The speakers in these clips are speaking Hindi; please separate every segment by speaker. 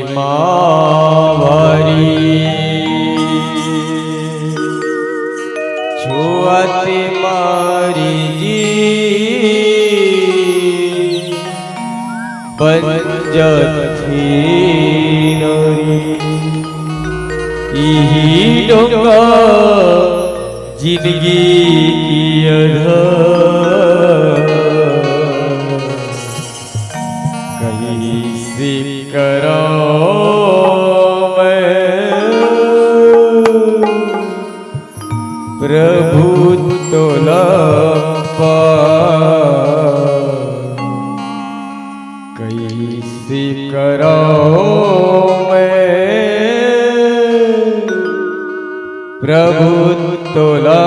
Speaker 1: महिमा भरी छुआते मारी जी बंजथी नरी यही डोंगा जिंदगी की कहीं से करो प्रभु तोला कैसे करो मैं प्रभु तोला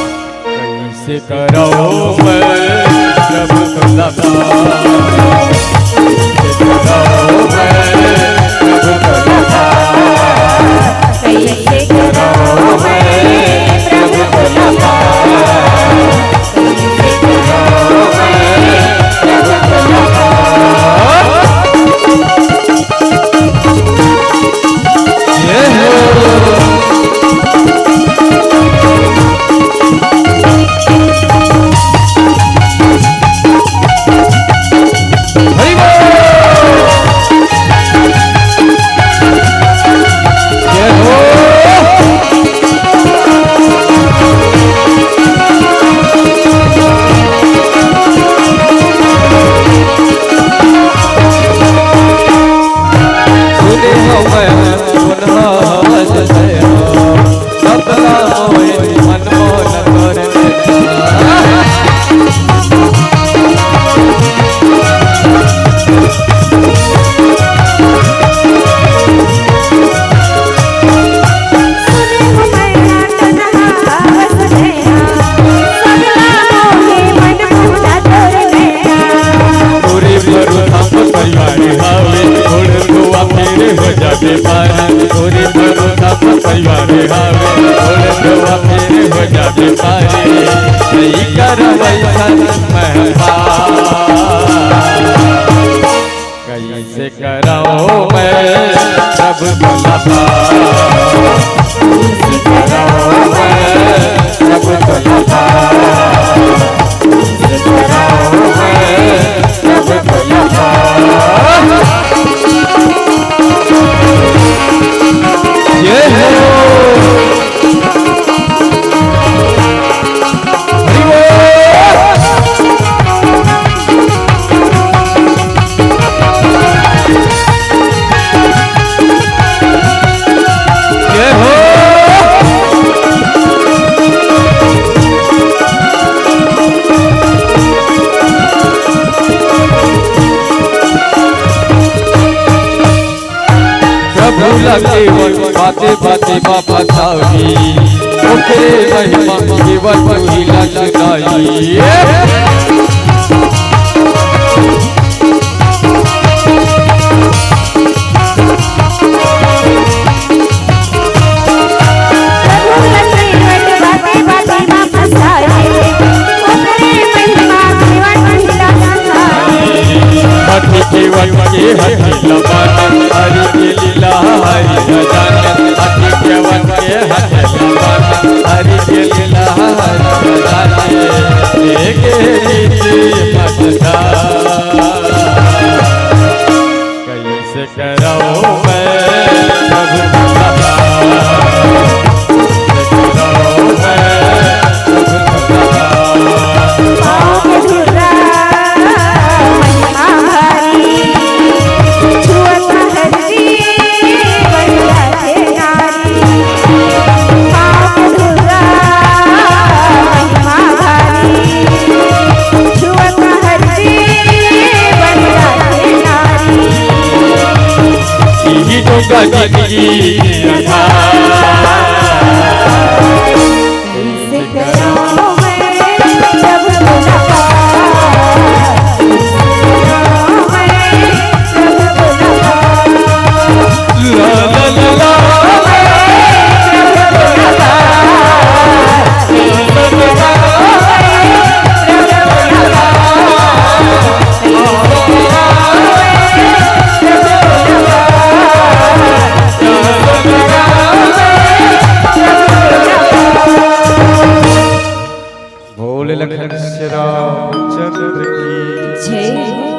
Speaker 1: कैसे करो मैं प्रभु तोला कैसे करो मैं प्रभु तोला कैसे करो मैं प्रभु तोला कैसे करो मैं प्रभु तोला कैसे करो मैं प्रभु तोला ये हो बाते बाते बाबा सावी ओकरे महिमा केवल महिला सुनाई केवल के हरि लबान हरि के लीला हरि भजन हरि केवल के हरि लबान हरि के लीला हरि भजन एक रीति पता होगा जिंदगी भोले लखन श्री रामचंद्र की जय।